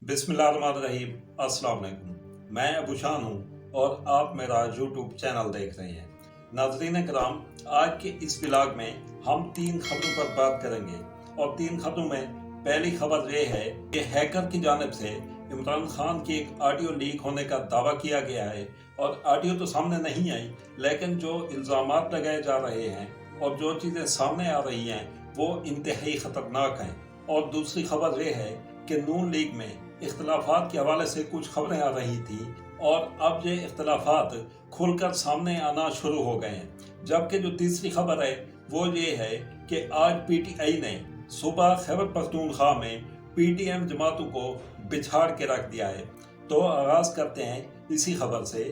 बिस्मिल्लाहिर्रहमानिर्रहीम। अस्सलाम वालेकुम। मैं अबू शान हूँ और आप मेरा यूट्यूब चैनल देख रहे हैं। नाज़रीन कराम, आज के इस ब्लॉग में हम 3 खबरों पर बात करेंगे और 3 खबरों में पहली खबर ये है कि हैकर की जानिब से इमरान खान की एक ऑडियो लीक होने का दावा किया गया है और ऑडियो तो सामने नहीं आई, लेकिन जो इल्ज़ामात लगाए जा रहे हैं और जो चीज़ें सामने आ रही हैं वो इंतहाई ख़तरनाक हैं। और दूसरी खबर ये है कि नून लीग में इख्तलाफात के हवाले से कुछ खबरें आ रही थी और अब ये इख्तलाफात खुलकर सामने आना शुरू हो गए हैं। जबकि जो तीसरी खबर है वो ये है कि आज पीटीआई ने सुबह खैबर पख्तूनख्वा में पीटीएम जमातों को बिछाड़ के रख दिया है। तो आगाज़ करते हैं इसी खबर से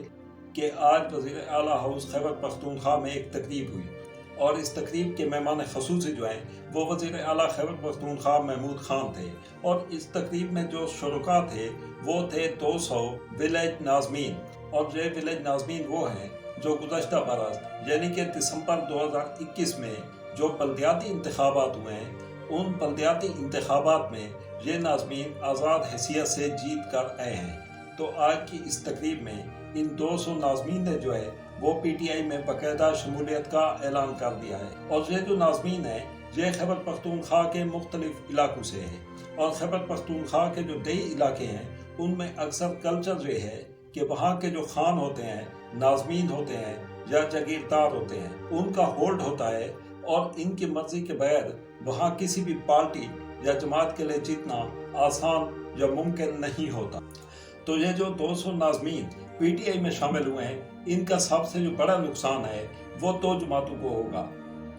कि आज वज़ीर आला हाउस खैबर पख्तूनख्वा में एक तकरीब हुई और इस तकरीब के मेहमान खसूसी जो हैं वो वज़ीर आला खैबर पख्तूनख्वा महमूद खान थे। और इस तकरीब में जो शुरका थे वो थे 200 विलेज नाज़मीन। और ये विलेज नाज़मीन वो हैं जो गुज़श्ता बरस यानी कि दिसंबर 2021 में जो बल्दियाती इंतखाबात हुए हैं, उन बल्दियाती इंतखाबात में ये नाज़मीन आज़ाद हैसियत से जीत कर आए हैं। तो आज की इस तकरीब में इन 200 नाज़मीन ने जो है वो पीटीआई में बाकायदा शमूलियत का ऐलान कर दिया है। और ये जो नाज़मीन है ये खैबर पख्तूनख्वा के मुख्तलिफ इलाकों से हैं और खैबर पख्तूनख्वा के जो दही इलाके हैं उनमें अक्सर कल्चर ये है कि वहाँ के जो खान होते हैं, नाज़मीन होते हैं या जागीरदार होते हैं, उनका होल्ड होता है और इनकी मर्जी के बगैर वहाँ किसी भी पार्टी या जमात के लिए जीतना आसान या मुमकिन नहीं होता। तो ये जो 200 नाज़मीन पीटीआई में शामिल हुए हैं, इनका सबसे जो बड़ा नुकसान है वो 2 जमातों को होगा।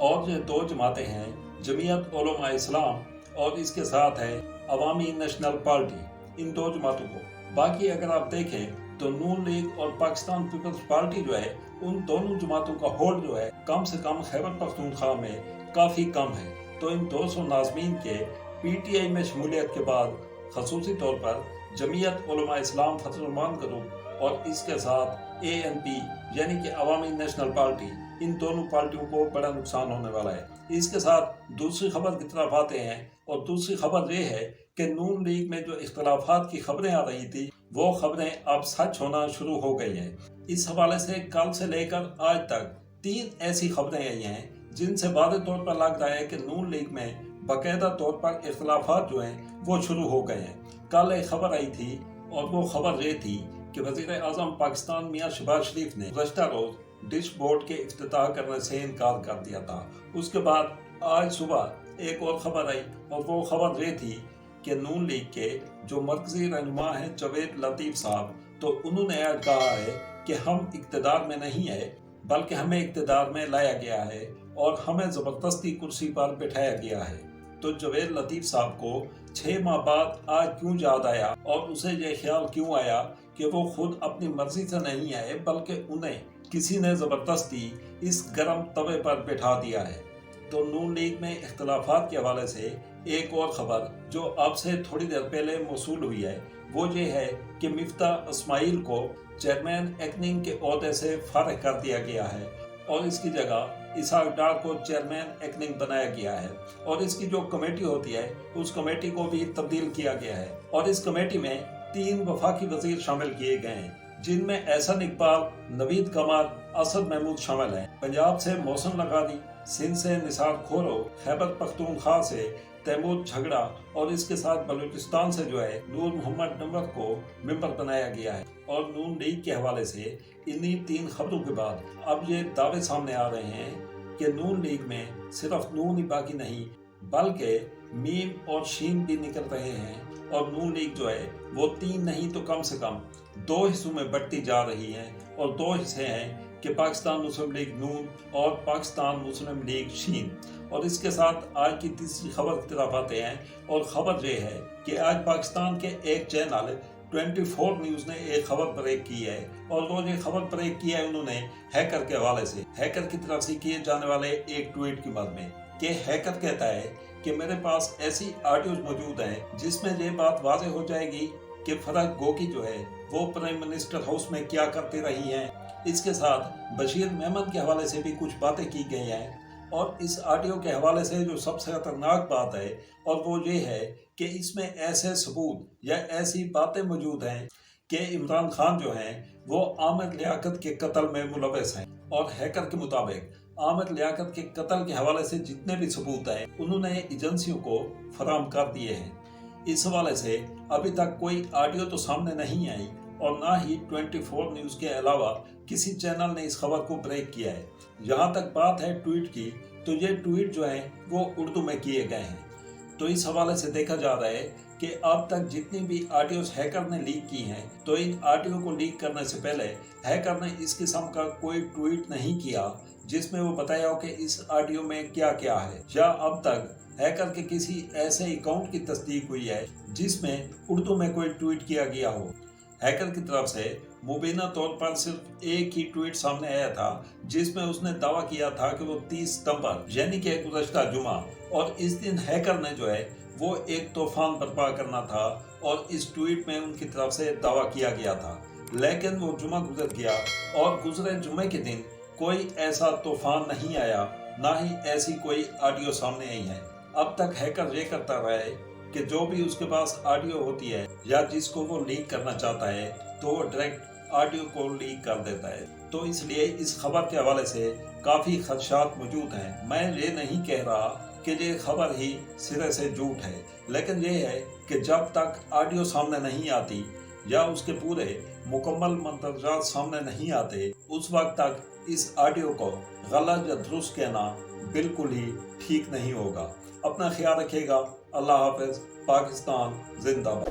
और ये 2 जमातें हैं जमीयत उलमा इस्लाम और इसके साथ है अवामी नेशनल पार्टी, इन 2 जमातों को। बाकी अगर आप देखें तो नून लीग और पाकिस्तान पीपल्स पार्टी जो है उन दोनों जमातों का होल्ड जो है कम से कम खैबर पख्तूनख्वा में काफ़ी कम है। तो इन 200 नाज़मीन के पीटीआई में शमूलियत के बाद खसूसी तौर पर जमीयत उलमा इस्लाम फतहुर्रहमान ग्रुप और इसके साथ एएनपी यानी कि अवामी नेशनल पार्टी, इन दोनों पार्टियों को बड़ा नुकसान होने वाला है। इसके साथ दूसरी खबर की तरफ आते हैं और दूसरी खबर ये है कि नून लीग में जो इख्तलाफात की खबरें आ रही थी वो खबरें अब सच होना शुरू हो गई हैं। इस हवाले से कल से लेकर आज तक 3 ऐसी खबरें आई हैं जिनसे वाज़ेह तौर पर लग रहा है कि नून लीग में बाकायदा तौर पर इख्तलाफात जो हैं वो शुरू हो गए हैं। कल एक खबर आई थी और वो खबर ये थी कि वज़ीर आज़म पाकिस्तान मियां शहबाज शरीफ ने गुज़श्ता रोज़ डिश बोर्ड के इफ्तिताह करने से इनकार कर दिया था। उसके बाद आज सुबह एक और खबर आई और वो खबर ये थी कि नून लीग के जो मरकज़ी रहनुमा हैं जवेद लतीफ़ साहब, तो उन्होंने आज कहा है कि हम इक़्तिदार में नहीं है बल्कि हमें इक़्तिदार में लाया गया है और हमें ज़बरदस्ती कुर्सी पर बिठाया गया है। तो जवेद लतीफ़ साहब को 6 माह बाद आज क्यों याद आया और उसे ये ख्याल क्यों आया कि वो खुद अपनी मर्जी से नहीं आए बल्कि उन्हें किसी ने ज़बरदस्ती इस गर्म तवे पर बिठा दिया है। तो नून लीग में इख्तलाफात के हवाले से एक और ख़बर जो अब से थोड़ी देर पहले मौसूल हुई है वो ये है कि मिफ्ताह इस्माइल को चेयरमैन एक्निंग के ओहदे से फारिग कर दिया गया है और इसकी जगह इसहाक डार को चेयरमैन एक्निंग बनाया गया है। और इसकी जो कमेटी होती है उस कमेटी को भी तब्दील किया गया है और इस कमेटी में 3 वफाकी वजीर शामिल किए गए हैं जिनमें एहसन इकबाल, नवीद कमाल, असद महमूद शामिल हैं। पंजाब से मौसम लगानी, सिंध से निसार खोरो, खैबर पख्तूनख्वा से तैमूर झगड़ा और इसके साथ बलूचिस्तान से जो है नूर मोहम्मद नमर को मेंबर बनाया गया है। और नून लीग के हवाले से इन्हीं 3 खबरों के बाद अब ये दावे सामने आ रहे हैं कि नून लीग में सिर्फ नून ही बाकी नहीं बल्कि मीम और शीन भी निकल रहे हैं और नून लीग जो है वो 3 नहीं तो कम से कम 2 हिस्सों में बढ़ती जा रही है। और 2 हिस्से हैं कि पाकिस्तान मुस्लिम लीग नून और पाकिस्तान मुस्लिम लीग शीन। और इसके साथ आज की तीसरी खबर की तरफ आते हैं और खबर ये है कि आज पाकिस्तान के एक चैनल 24 न्यूज़ ने एक खबर ब्रेक की है और वो ये खबर ब्रेक की है उन्होंने हैकर के हवाले से, हैकर की तरफ से किए जाने वाले एक ट्वीट की मद में कि हैकर कहता है कि मेरे पास ऐसी ऑडियोज मौजूद हैं जिसमें ये बात वाज़ेह हो जाएगी कि फरह गोगी जो है वो प्राइम मिनिस्टर हाउस में क्या करती रही हैं। इसके साथ बशीर मेमन के हवाले से भी कुछ बातें की गई हैं اور اس آڈیو کے حوالے سے جو سب سے خطرناک بات ہے اور وہ یہ ہے کہ اس میں ایسے ثبوت یا ایسی باتیں موجود ہیں کہ عمران خان جو ہیں وہ عامر لیاقت کے قتل میں ملوث ہیں، اور ہیکر کے مطابق عامر لیاقت کے قتل کے حوالے سے جتنے بھی ثبوت ہیں انہوں نے ایجنسیوں کو فراہم کر دیے ہیں۔ اس حوالے سے ابھی تک کوئی آڈیو تو سامنے نہیں آئی اور نہ ہی 24 نیوز کے علاوہ کسی چینل نے اس خبر کو بریک کیا ہے۔ جہاں تک بات ہے ٹویٹ کی، تو یہ ٹویٹ جو ہیں وہ اردو میں کیے گئے ہیں۔ تو اس حوالے سے دیکھا جا رہا ہے کہ اب تک جتنی بھی آڈیوز ہیکر نے لیک کی ہیں، تو ان آڈیو کو لیک کرنے سے پہلے ہیکر نے اس قسم کا کوئی ٹویٹ نہیں کیا جس میں وہ بتایا ہو کہ اس آڈیو میں کیا کیا ہے، یا اب تک ہیکر کے کسی ایسے اکاؤنٹ کی تصدیق ہوئی ہے جس میں اردو میں کوئی ٹویٹ کیا گیا ہو۔ ہیکر کی طرف سے مبینہ طور پر صرف ایک ہی ٹویٹ سامنے آیا تھا جس میں اس نے دعویٰ کیا تھا کہ وہ 30 ستمبر یعنی کہ گزشتہ جمعہ، اور اس دن ہیکر نے جو ہے وہ ایک طوفان برپا کرنا تھا، اور اس ٹویٹ میں ان کی طرف سے دعویٰ کیا گیا تھا۔ لیکن وہ جمعہ گزر گیا اور گزرے جمعے کے دن کوئی ایسا طوفان نہیں آیا، نہ ہی ایسی کوئی آڈیو سامنے آئی ہے۔ اب تک ہیکر یہ کرتا رہا ہے کہ جو بھی اس کے پاس آڈیو ہوتی ہے یا جس کو وہ لیک کرنا چاہتا ہے تو وہ ڈائریکٹ آڈیو کو لیک کر دیتا ہے۔ تو اس لیے اس خبر کے حوالے سے کافی خدشات موجود ہیں۔ میں یہ نہیں کہہ رہا کہ یہ خبر ہی سرے سے جھوٹ ہے، لیکن یہ ہے کہ جب تک آڈیو سامنے نہیں آتی یا اس کے پورے مکمل مندرجات سامنے نہیں آتے، اس وقت تک اس آڈیو کو غلط یا درست کہنا بالکل ہی ٹھیک نہیں ہوگا۔ اپنا خیال رکھیے گا۔ اللہ حافظ۔ پاکستان زندہ باد۔